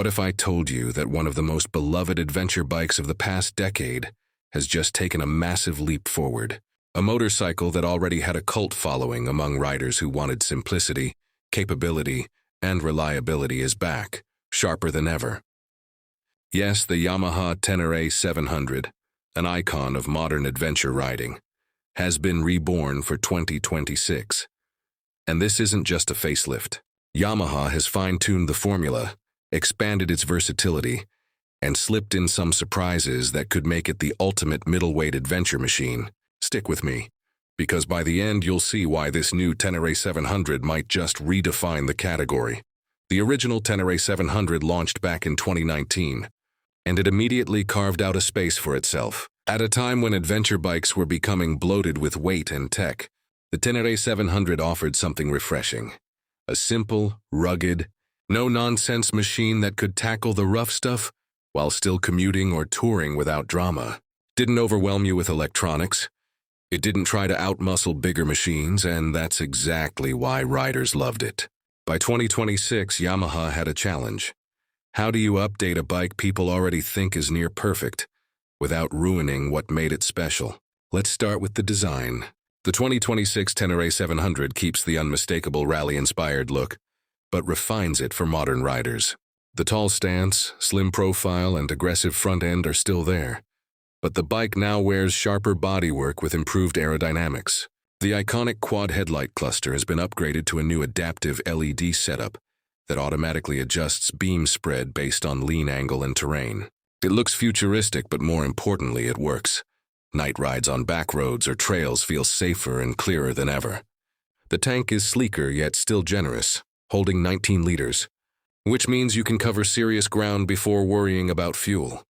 What if I told you that one of the most beloved adventure bikes of the past decade has just taken a massive leap forward? A motorcycle that already had a cult following among riders who wanted simplicity, capability, and reliability is back, sharper than ever. Yes, the Yamaha Ténéré 700, an icon of modern adventure riding, has been reborn for 2026. And this isn't just a facelift. Yamaha has fine-tuned the formula, expanded its versatility, and slipped in some surprises that could make it the ultimate middleweight adventure machine. Stick with me, because by the end you'll see why this new Ténéré 700 might just redefine the category. The original Ténéré 700 launched back in 2019, and it immediately carved out a space for itself. At a time when adventure bikes were becoming bloated with weight and tech, the Ténéré 700 offered something refreshing. A simple, rugged, no-nonsense machine that could tackle the rough stuff while still commuting or touring without drama. Didn't overwhelm you with electronics. It didn't try to outmuscle bigger machines, and that's exactly why riders loved it. By 2026, Yamaha had a challenge. How do you update a bike people already think is near perfect without ruining what made it special? Let's start with the design. The 2026 Ténéré 700 keeps the unmistakable rally-inspired look, but refines it for modern riders. The tall stance, slim profile, and aggressive front end are still there, but the bike now wears sharper bodywork with improved aerodynamics. The iconic quad headlight cluster has been upgraded to a new adaptive LED setup that automatically adjusts beam spread based on lean angle and terrain. It looks futuristic, but more importantly, it works. Night rides on back roads or trails feel safer and clearer than ever. The tank is sleeker yet still generous, holding 19 liters, which means you can cover serious ground before worrying about fuel.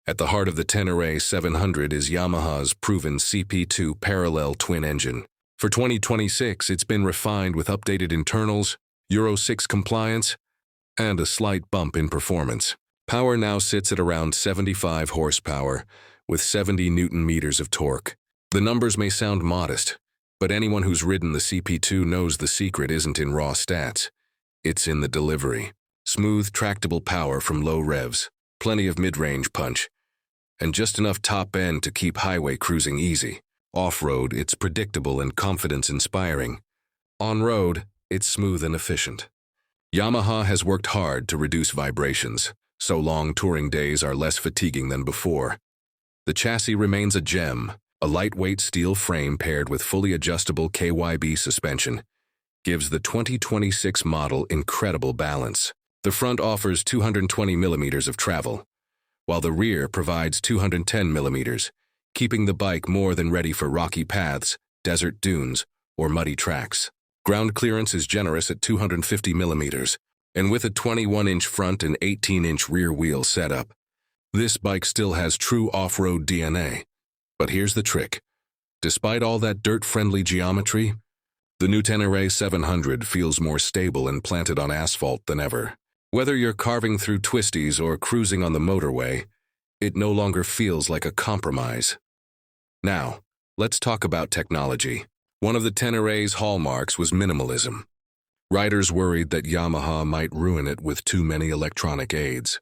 At the heart of the Ténéré 700 is Yamaha's proven CP2 parallel twin engine. For 2026, it's been refined with updated internals, Euro 6 compliance, and a slight bump in performance. Power now sits at around 75 horsepower, with 70 Newton-meters of torque. The numbers may sound modest, but anyone who's ridden the CP2 knows the secret isn't in raw stats. It's in the delivery. Smooth, tractable power from low revs, plenty of mid-range punch, and just enough top end to keep highway cruising easy. Off-road, it's predictable and confidence-inspiring. On-road, it's smooth and efficient. Yamaha has worked hard to reduce vibrations, so long touring days are less fatiguing than before. The chassis remains a gem. A lightweight steel frame paired with fully adjustable KYB suspension gives the 2026 model incredible balance. The front offers 220 millimeters of travel, while the rear provides 210 millimeters, keeping the bike more than ready for rocky paths, desert dunes, or muddy tracks. Ground clearance is generous at 250 millimeters, and with a 21-inch front and 18-inch rear wheel setup, this bike still has true off-road DNA. But here's the trick. Despite all that dirt-friendly geometry, the new Ténéré 700 feels more stable and planted on asphalt than ever. Whether you're carving through twisties or cruising on the motorway, it no longer feels like a compromise. Now, let's talk about technology. One of the Ténéré's hallmarks was minimalism. Riders worried that Yamaha might ruin it with too many electronic aids.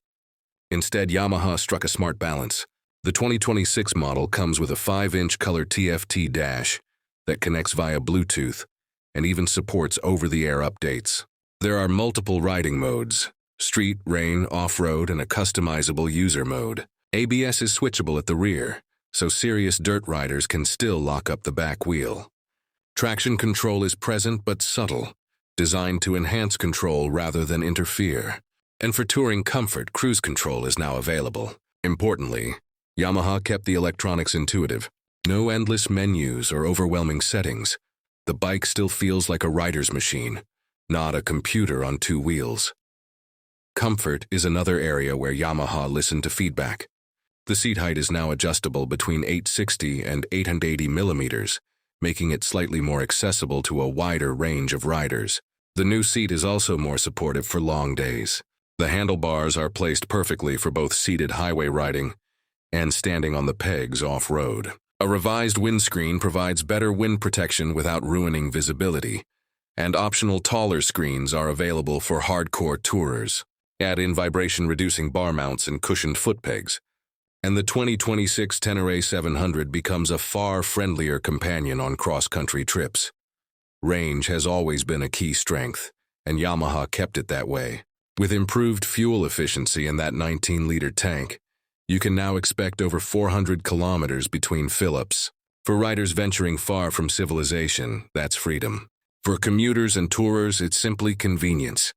Instead, Yamaha struck a smart balance. The 2026 model comes with a 5-inch color TFT dash that connects via Bluetooth and even supports over-the-air updates. There are multiple riding modes: street, rain, off-road, and a customizable user mode. ABS is switchable at the rear, so serious dirt riders can still lock up the back wheel. Traction control is present but subtle, designed to enhance control rather than interfere. And for touring comfort, cruise control is now available. Importantly, Yamaha kept the electronics intuitive. No endless menus or overwhelming settings. The bike still feels like a rider's machine, not a computer on two wheels. Comfort is another area where Yamaha listened to feedback. The seat height is now adjustable between 860 and 880 millimeters, making it slightly more accessible to a wider range of riders. The new seat is also more supportive for long days. The handlebars are placed perfectly for both seated highway riding and standing on the pegs off-road. A revised windscreen provides better wind protection without ruining visibility, and optional taller screens are available for hardcore tourers. Add in vibration-reducing bar mounts and cushioned foot pegs, and the 2026 Ténéré 700 becomes a far friendlier companion on cross-country trips. Range has always been a key strength, and Yamaha kept it that way. With improved fuel efficiency in that 19-liter tank, you can now expect over 400 kilometers between fill-ups. For riders venturing far from civilization, that's freedom. For commuters and tourers, it's simply convenience.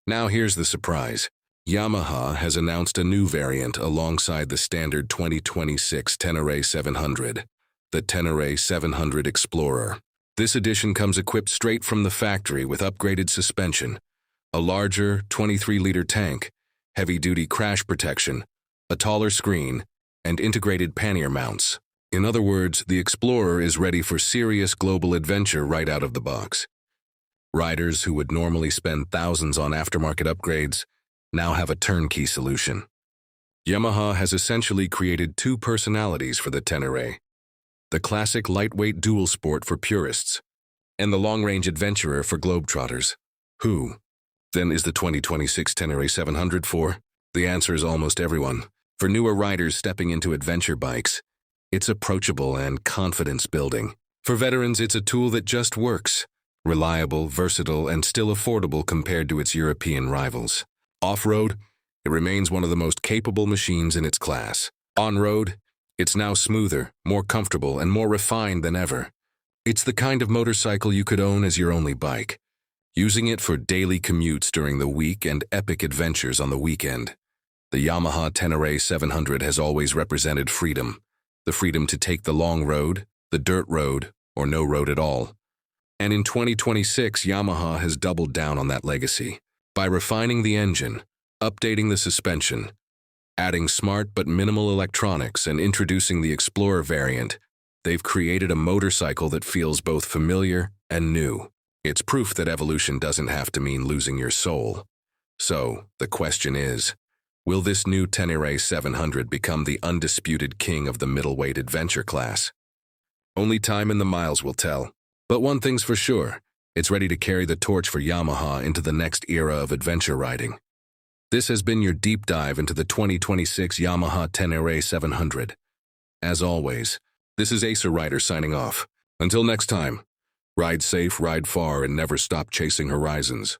Now here's the surprise. Yamaha has announced a new variant alongside the standard 2026 Ténéré 700, the Ténéré 700 Explorer. This edition comes equipped straight from the factory with upgraded suspension, a larger 23-liter tank, heavy-duty crash protection, a taller screen, and integrated pannier mounts. In other words, the Explorer is ready for serious global adventure right out of the box. Riders who would normally spend thousands on aftermarket upgrades now have a turnkey solution. Yamaha has essentially created two personalities for the Ténéré: the classic lightweight dual sport for purists, and the long-range adventurer for globetrotters. Who, then, is the 2026 Ténéré 700 for? The answer is almost everyone. For newer riders stepping into adventure bikes, it's approachable and confidence-building. For veterans, it's a tool that just works. Reliable, versatile, and still affordable compared to its European rivals. Off-road, it remains one of the most capable machines in its class. On-road, it's now smoother, more comfortable, and more refined than ever. It's the kind of motorcycle you could own as your only bike, using it for daily commutes during the week and epic adventures on the weekend. The Yamaha Ténéré 700 has always represented freedom. The freedom to take the long road, the dirt road, or no road at all. And in 2026, Yamaha has doubled down on that legacy. By refining the engine, updating the suspension, adding smart but minimal electronics, and introducing the Explorer variant, they've created a motorcycle that feels both familiar and new. It's proof that evolution doesn't have to mean losing your soul. So, the question is, will this new Ténéré 700 become the undisputed king of the middleweight adventure class? Only time and the miles will tell. But one thing's for sure, it's ready to carry the torch for Yamaha into the next era of adventure riding. This has been your deep dive into the 2026 Yamaha Ténéré 700. As always, this is Acer Rider signing off. Until next time, ride safe, ride far, and never stop chasing horizons.